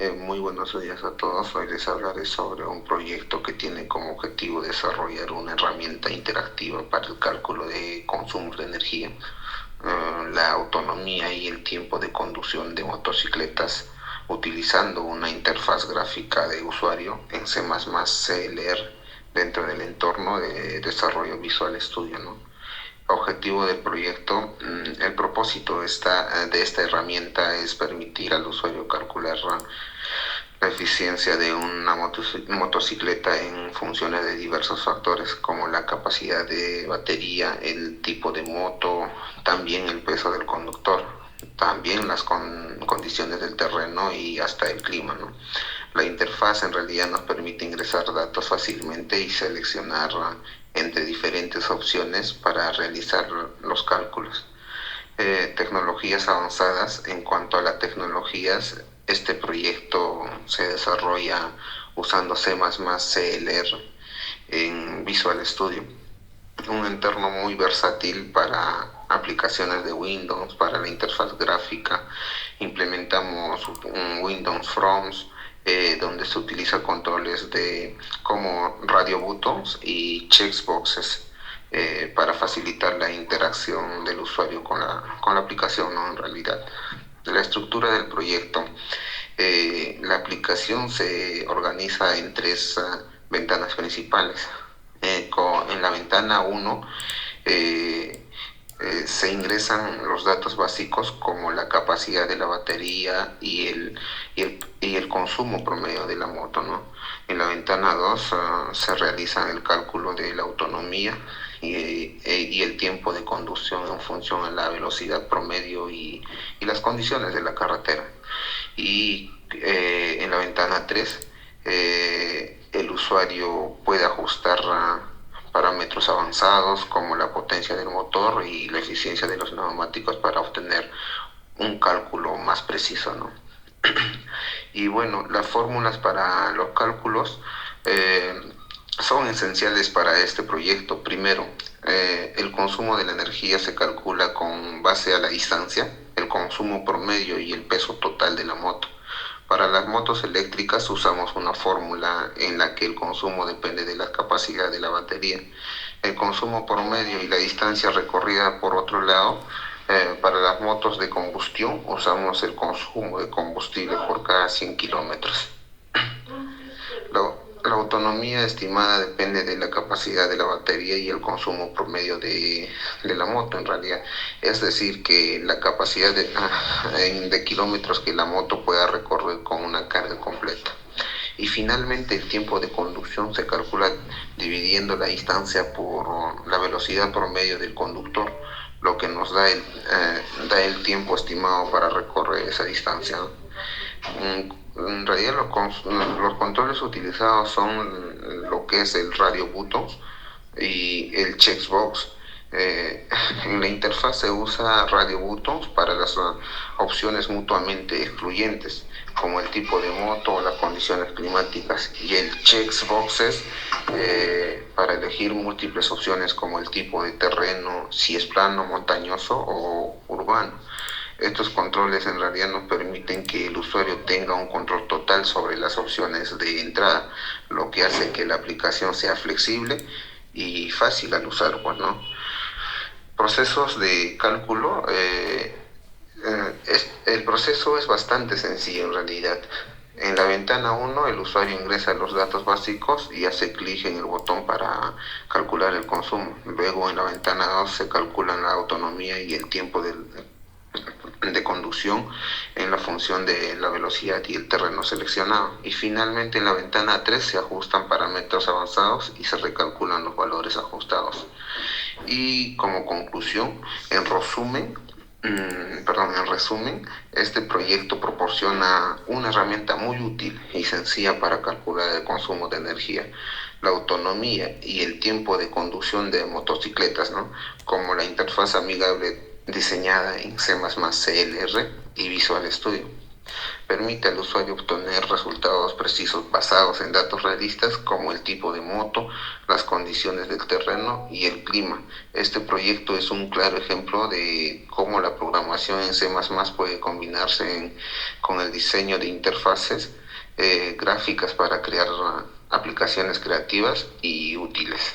Muy buenos días a todos. Hoy les hablaré sobre un proyecto que tiene como objetivo desarrollar una herramienta interactiva para el cálculo de consumo de energía, la autonomía y el tiempo de conducción de motocicletas, utilizando una interfaz gráfica de usuario en C++ CLR dentro del entorno de desarrollo Visual Studio, ¿no? Objetivo del proyecto, el propósito de esta herramienta es permitir al usuario calcular la eficiencia de una motocicleta en funciones de diversos factores como la capacidad de batería, el tipo de moto, también el peso del conductor, también las condiciones del terreno y hasta el clima, ¿no? La interfaz en realidad nos permite ingresar datos fácilmente y seleccionar entre diferentes opciones para realizar los cálculos. Tecnologías avanzadas. En cuanto a las tecnologías, este proyecto se desarrolla usando C++ CLR en Visual Studio, un entorno muy versátil para aplicaciones de Windows, para la interfaz gráfica. Implementamos un Windows Forms, donde se utiliza controles como radio buttons y checkboxes, para facilitar la interacción del usuario con la aplicación, ¿no? En realidad, la estructura del proyecto. La aplicación se organiza en tres ventanas principales. En la ventana 1 se ingresan los datos básicos como la capacidad de la batería y el consumo promedio de la moto, ¿no? En la ventana 2 se realiza el cálculo de la autonomía y el tiempo de conducción en función de la velocidad promedio y las condiciones de la carretera. Y en la ventana 3 el usuario puede ajustar parámetros avanzados como la potencia del motor y la eficiencia de los neumáticos para obtener un cálculo más preciso, ¿no? Y bueno, las fórmulas para los cálculos son esenciales para este proyecto. Primero, el consumo de la energía se calcula con base a la distancia, el consumo promedio y el peso total de la moto. Para las motos eléctricas usamos una fórmula en la que el consumo depende de la capacidad de la batería. El consumo promedio y la distancia recorrida, por otro lado, para las motos de combustión usamos el consumo de combustible por cada 100 kilómetros. La, la autonomía estimada depende de la capacidad de la batería y el consumo promedio de la moto, en realidad. Es decir, que la capacidad de kilómetros que la moto pueda recorrer con una carga completa. Y finalmente el tiempo de conducción se calcula dividiendo la distancia por la velocidad promedio del conductor, lo que nos da el tiempo estimado para recorrer esa distancia, ¿no? En realidad los controles utilizados son lo que es el radio buttons y el checkbox. En la interfaz se usa radio buttons para las opciones mutuamente excluyentes, como el tipo de moto o las condiciones climáticas, y el checkboxes para elegir múltiples opciones como el tipo de terreno, si es plano, montañoso o urbano. Estos controles en realidad nos permiten que el usuario tenga un control total sobre las opciones de entrada, lo que hace que la aplicación sea flexible y fácil al usar, pues, ¿no? Procesos de cálculo. El proceso es bastante sencillo en realidad. En la ventana 1 el usuario ingresa los datos básicos y hace clic en el botón para calcular el consumo. Luego en la ventana 2 se calculan la autonomía y el tiempo de conducción en la función de la velocidad y el terreno seleccionado. Y finalmente en la ventana 3 se ajustan parámetros avanzados y se recalculan los valores ajustados. Y como conclusión, en resumen, este proyecto proporciona una herramienta muy útil y sencilla para calcular el consumo de energía, la autonomía y el tiempo de conducción de motocicletas, ¿no? Como la interfaz amigable diseñada en C++ CLR y Visual Studio. Permite al usuario obtener resultados precisos basados en datos realistas como el tipo de moto, las condiciones del terreno y el clima. Este proyecto es un claro ejemplo de cómo la programación en C++ puede combinarse con el diseño de interfaces gráficas para crear aplicaciones creativas y útiles.